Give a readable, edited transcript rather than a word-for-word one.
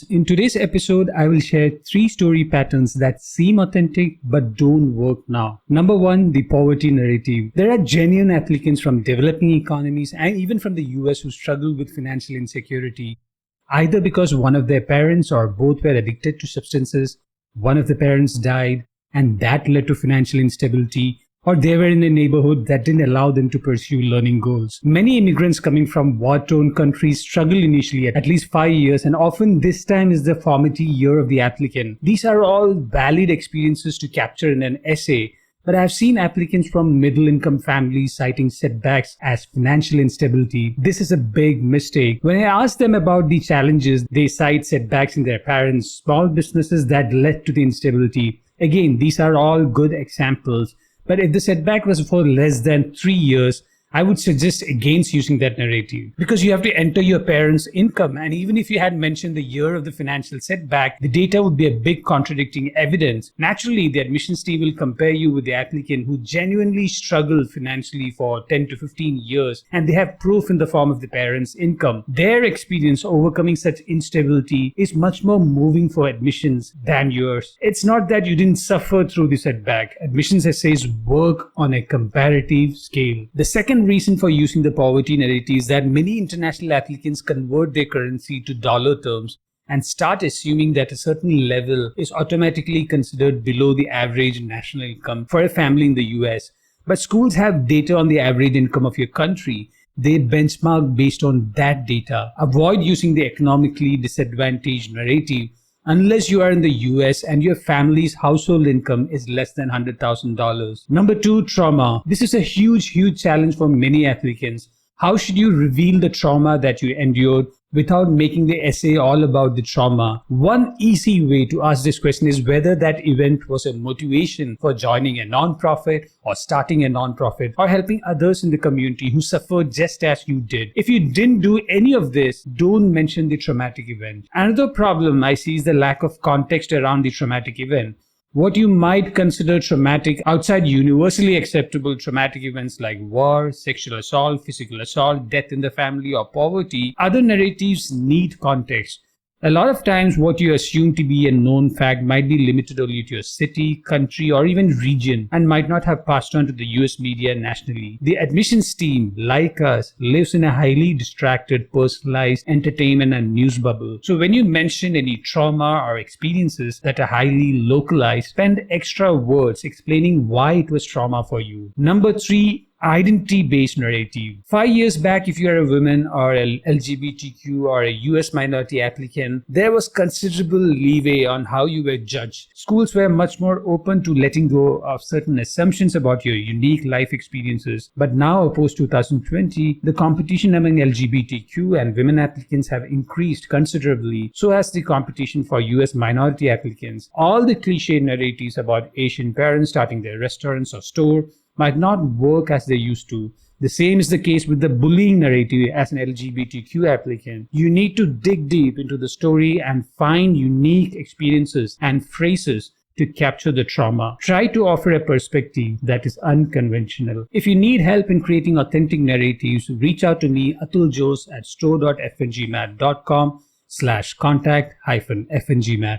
In today's episode, I will share 3 story patterns that seem authentic but don't work now. Number 1, the poverty narrative. There are genuine applicants from developing economies and even from the US who struggle with financial insecurity, either because one of their parents or both were addicted to substances, one of the parents died, and that led to financial instability, or they were in a neighborhood that didn't allow them to pursue learning goals. Many immigrants coming from war-torn countries struggle initially at least 5 years, and often this time is the formative year of the applicant. These are all valid experiences to capture in an essay, but I've seen applicants from middle-income families citing setbacks as financial instability. This is a big mistake. When I ask them about the challenges, they cite setbacks in their parents, small businesses that led to the instability. Again, these are all good examples. But if the setback was for less than 3 years, I would suggest against using that narrative, because you have to enter your parents' income. And even if you had mentioned the year of the financial setback, the data would be a big contradicting evidence. Naturally, the admissions team will compare you with the applicant who genuinely struggled financially for 10 to 15 years, and they have proof in the form of the parents' income. Their experience overcoming such instability is much more moving for admissions than yours. It's not that you didn't suffer through the setback. Admissions essays work on a comparative scale. The second reason for using the poverty narrative is that many international applicants convert their currency to dollar terms and start assuming that a certain level is automatically considered below the average national income for a family in the US. But schools have data on the average income of your country. They benchmark based on that data. Avoid using the economically disadvantaged narrative unless you are in the US and your family's household income is less than $100,000. Number 2, trauma. This is a huge challenge for many applicants. How should you reveal the trauma that you endured without making the essay all about the trauma? One easy way to ask this question is whether that event was a motivation for joining a non-profit or starting a non-profit or helping others in the community who suffered just as you did. If you didn't do any of this, don't mention the traumatic event. Another problem I see is the lack of context around the traumatic event. What you might consider traumatic outside universally acceptable traumatic events like war, sexual assault, physical assault, death in the family, or poverty, other narratives need context. A lot of times what you assume to be a known fact might be limited only to your city, country, or even region and might not have passed on to the US media nationally. The admissions team, like us, lives in a highly distracted, personalized entertainment and news bubble. So when you mention any trauma or experiences that are highly localized, spend extra words explaining why it was trauma for you. Number 3, identity-based narrative. 5 years back, if you are a woman or a LGBTQ or a US minority applicant, there was considerable leeway on how you were judged. Schools were much more open to letting go of certain assumptions about your unique life experiences. But now, post 2020, the competition among LGBTQ and women applicants have increased considerably. So has the competition for US minority applicants. All the cliched narratives about Asian parents starting their restaurants or store might not work as they used to. The same is the case with the bullying narrative as an LGBTQ applicant. You need to dig deep into the story and find unique experiences and phrases to capture the trauma. Try to offer a perspective that is unconventional. If you need help in creating authentic narratives, reach out to me, Atul Jose at store.fngmat.com/contact-fngmat.